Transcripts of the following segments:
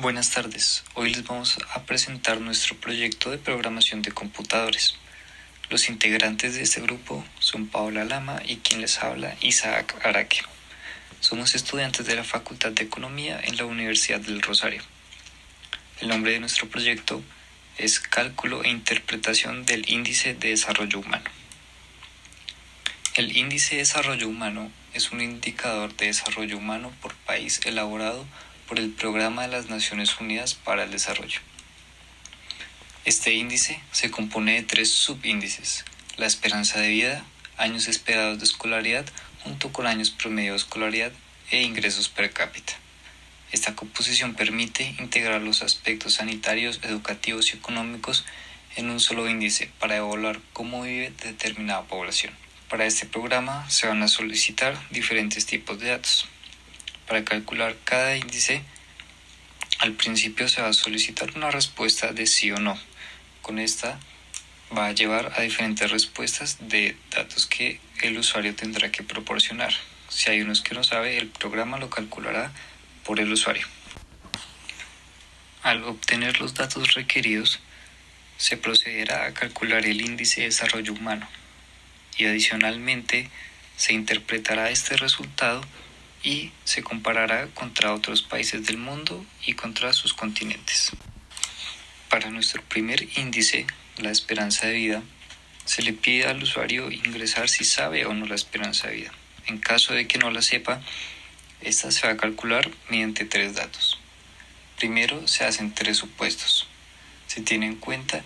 Buenas tardes, hoy les vamos a presentar nuestro proyecto de programación de computadores. Los integrantes de este grupo son Paola Lama y quien les habla, Isaac Araque. Somos estudiantes de la Facultad de Economía en la Universidad del Rosario. El nombre de nuestro proyecto es Cálculo e Interpretación del Índice de Desarrollo Humano. El Índice de Desarrollo Humano es un indicador de desarrollo humano por país elaborado por el Programa de las Naciones Unidas para el Desarrollo. Este índice se compone de 3 subíndices: la esperanza de vida, años esperados de escolaridad, junto con años promedio de escolaridad e ingresos per cápita. Esta composición permite integrar los aspectos sanitarios, educativos y económicos en un solo índice para evaluar cómo vive determinada población. Para este programa se van a solicitar diferentes tipos de datos. Para calcular cada índice, al principio se va a solicitar una respuesta de sí o no. Con esta va a llevar a diferentes respuestas de datos que el usuario tendrá que proporcionar. Si hay unos que no sabe, el programa lo calculará por el usuario. Al obtener los datos requeridos, se procederá a calcular el índice de desarrollo humano y adicionalmente se interpretará este resultado y se comparará contra otros países del mundo y contra sus continentes. Para nuestro primer índice, la esperanza de vida, se le pide al usuario ingresar si sabe o no la esperanza de vida. En caso de que no la sepa, esta se va a calcular mediante 3 datos. Primero, se hacen 3 supuestos. Se tiene en cuenta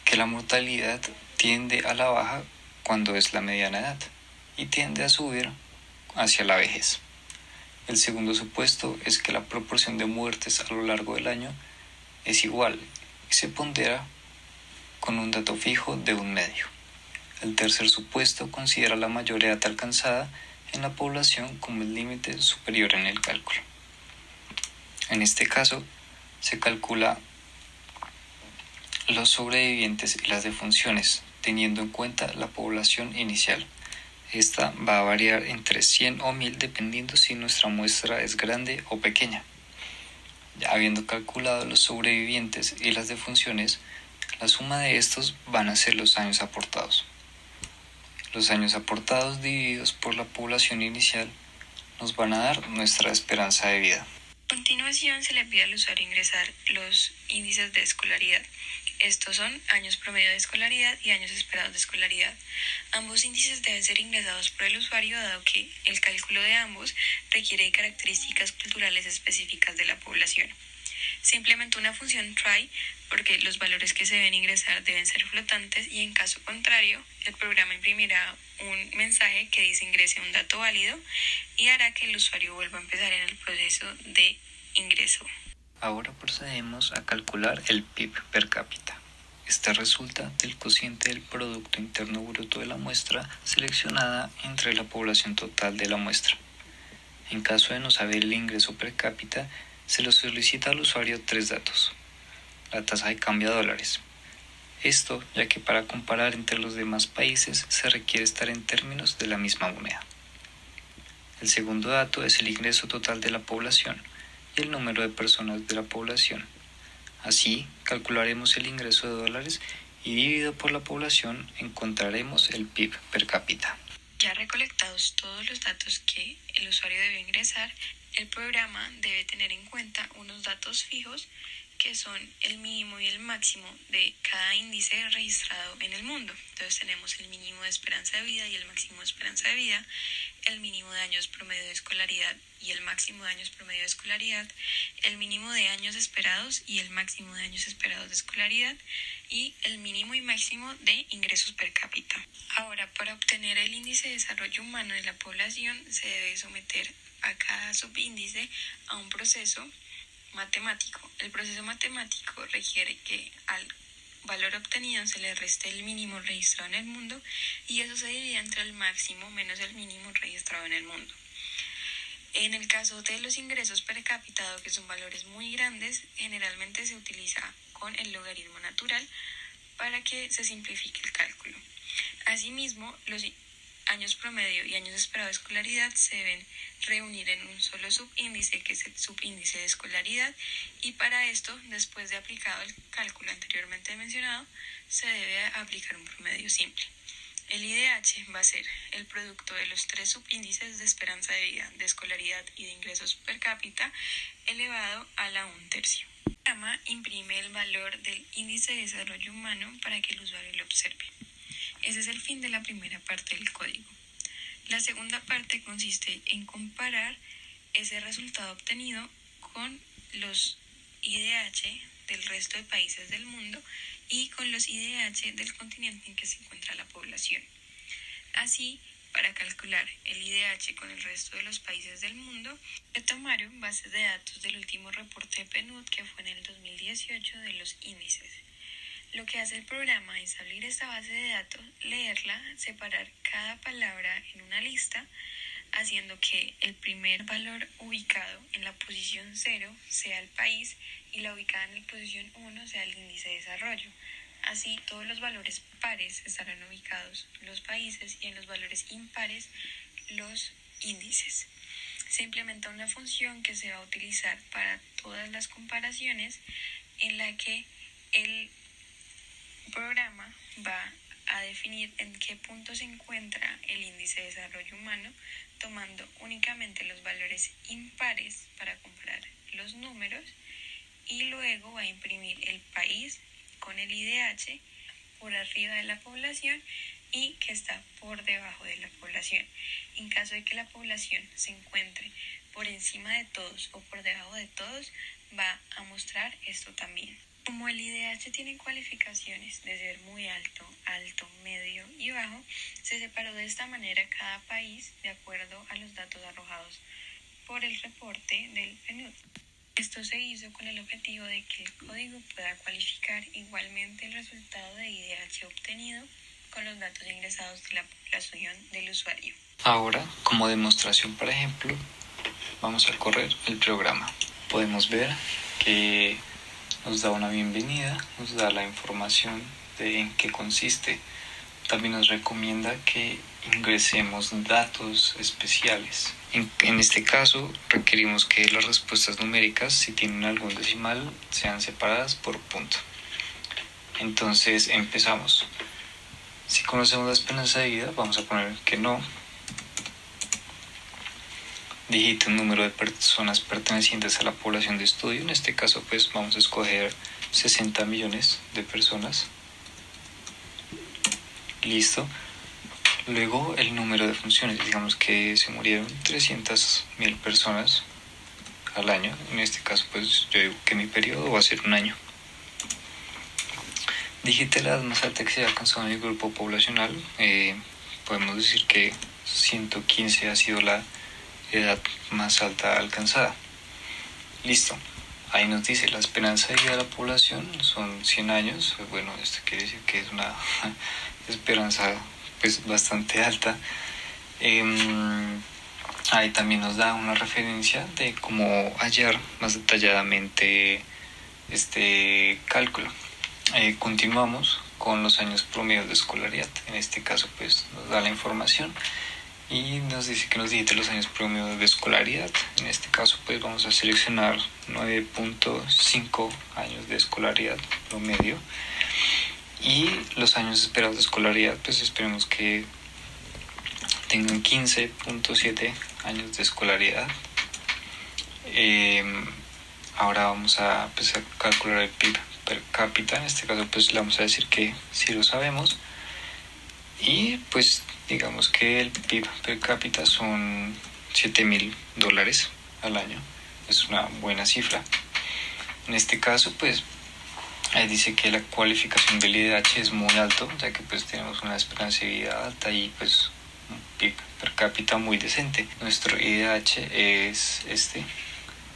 que la mortalidad tiende a la baja cuando es la mediana edad y tiende a subir hacia la vejez. El segundo supuesto es que la proporción de muertes a lo largo del año es igual y se pondera con un dato fijo de 1/2. El tercer supuesto considera la mayor edad alcanzada en la población como el límite superior en el cálculo. En este caso, se calcula los sobrevivientes y las defunciones, teniendo en cuenta la población inicial. Esta va a variar entre 100 o 1000 dependiendo si nuestra muestra es grande o pequeña. Ya habiendo calculado los sobrevivientes y las defunciones, la suma de estos van a ser los años aportados. Los años aportados divididos por la población inicial nos van a dar nuestra esperanza de vida. A continuación se le pide al usuario ingresar los índices de escolaridad. Estos son años promedio de escolaridad y años esperados de escolaridad. Ambos índices deben ser ingresados por el usuario, dado que el cálculo de ambos requiere características culturales específicas de la población. Se implementó una función try porque los valores que se deben ingresar deben ser flotantes y en caso contrario, el programa imprimirá un mensaje que dice ingrese un dato válido y hará que el usuario vuelva a empezar en el proceso de ingreso. Ahora procedemos a calcular el PIB per cápita. Este resulta del cociente del Producto Interno Bruto de la muestra seleccionada entre la población total de la muestra. En caso de no saber el ingreso per cápita, se le solicita al usuario 3 datos. La tasa de cambio a dólares. Esto ya que para comparar entre los demás países se requiere estar en términos de la misma moneda. El segundo dato es el ingreso total de la población y el número de personas de la población. Así, calcularemos el ingreso de dólares y dividido por la población encontraremos el PIB per cápita. Ya recolectados todos los datos que el usuario debe ingresar, el programa debe tener en cuenta unos datos fijos que son el mínimo y el máximo de cada índice registrado en el mundo. Entonces tenemos el mínimo de esperanza de vida y el máximo de esperanza de vida, el mínimo de años promedio de escolaridad y el máximo de años promedio de escolaridad, el mínimo de años esperados y el máximo de años esperados de escolaridad y el mínimo y máximo de ingresos per cápita. Ahora, para obtener el índice de desarrollo humano de la población se debe someter a cada subíndice a un proceso matemático. El proceso matemático requiere que al valor obtenido se le reste el mínimo registrado en el mundo y eso se divide entre el máximo menos el mínimo registrado en el mundo. En el caso de los ingresos per cápita, que son valores muy grandes, generalmente se utiliza con el logaritmo natural para que se simplifique el cálculo. Asimismo, los años promedio y años esperados de escolaridad se deben reunir en un solo subíndice, que es el subíndice de escolaridad, y para esto, después de aplicado el cálculo anteriormente mencionado, se debe aplicar un promedio simple. El IDH va a ser el producto de los tres subíndices de esperanza de vida, de escolaridad y de ingresos per cápita elevado a la 1/3. El programa imprime el valor del índice de desarrollo humano para que el usuario lo observe. Ese es el fin de la primera parte del código. La segunda parte consiste en comparar ese resultado obtenido con los IDH del resto de países del mundo y con los IDH del continente en que se encuentra la población. Así, para calcular el IDH con el resto de los países del mundo, se tomaron bases de datos del último reporte de PNUD, que fue en el 2018, de los índices. Lo que hace el programa es abrir esta base de datos, leerla, separar cada palabra en una lista, haciendo que el primer valor ubicado en la posición 0 sea el país y la ubicada en la posición 1 sea el índice de desarrollo. Así, todos los valores pares estarán ubicados los países y en los valores impares los índices. Se implementa una función que se va a utilizar para todas las comparaciones, en la que el programa va a definir en qué punto se encuentra el índice de desarrollo humano, tomando únicamente los valores impares para comparar los números, y luego va a imprimir el país con el IDH por arriba de la población y que está por debajo de la población. En caso de que la población se encuentre por encima de todos o por debajo de todos, va a mostrar esto también. Como el IDH tiene cualificaciones de ser muy alto, alto, medio y bajo, se separó de esta manera cada país de acuerdo a los datos arrojados por el reporte del PNUD. Esto se hizo con el objetivo de que el código pueda cualificar igualmente el resultado de IDH obtenido con los datos ingresados de la población del usuario. Ahora, como demostración, por ejemplo, vamos a correr el programa. Podemos ver que nos da una bienvenida, nos da la información de en qué consiste. También nos recomienda que ingresemos datos especiales. En este caso, requerimos que las respuestas numéricas, si tienen algún decimal, sean separadas por punto. Entonces, empezamos. Si conocemos la esperanza de vida, vamos a poner que no. Digite un número de personas pertenecientes a la población de estudio. En este caso, pues vamos a escoger 60 millones de personas. Listo. Luego el número de funciones. Digamos que se murieron 300.000 personas al año. En este caso, pues yo digo que mi periodo va a ser un año. Digite la edad más alta que se haya alcanzado en el grupo poblacional. Podemos decir que 115 ha sido la edad más alta alcanzada. Listo. Ahí nos dice la esperanza de vida de la población son 100 años. Bueno, esto quiere decir que es una esperanza pues bastante alta. Ahí también nos da una referencia de cómo hallar más detalladamente este cálculo. Continuamos con los años promedio de escolaridad. En este caso pues nos da la información y nos dice que nos digite los años promedio de escolaridad. En este caso pues vamos a seleccionar 9.5 años de escolaridad promedio, y los años esperados de escolaridad pues esperemos que tengan 15.7 años de escolaridad. Ahora vamos a empezar a calcular el PIB per cápita. En este caso pues le vamos a decir que sí lo sabemos, y pues digamos que el PIB per cápita son $7,000 al año. Es una buena cifra. En este caso pues ahí dice que la cualificación del IDH es muy alto, ya que pues tenemos una esperanza de vida alta y pues un PIB per cápita muy decente. Nuestro IDH es este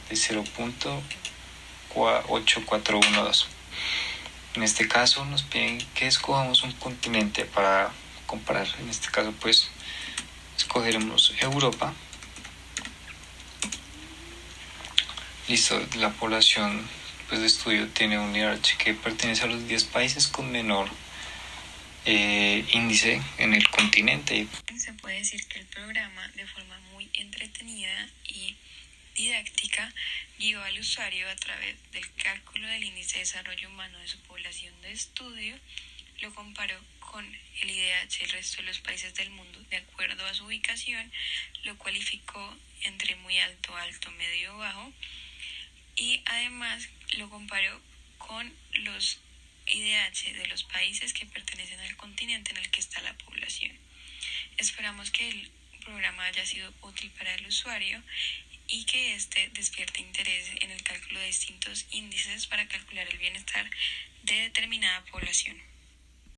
de 0.8412. En este caso nos piden que escojamos un continente para comparar. En este caso pues escogeremos Europa. Listo, la población pues de estudio tiene un IDH que pertenece a los 10 países con menor índice en el continente. Se puede decir que el programa, de forma muy entretenida y didáctica, guió al usuario a través del cálculo del índice de desarrollo humano de su población de estudio, lo comparó con el IDH del resto de los países del mundo de acuerdo a su ubicación, lo cualificó entre muy alto, alto, medio, bajo, y además lo comparó con los IDH de los países que pertenecen al continente en el que está la población. Esperamos que el programa haya sido útil para el usuario y que éste despierte interés en el cálculo de distintos índices para calcular el bienestar de determinada población.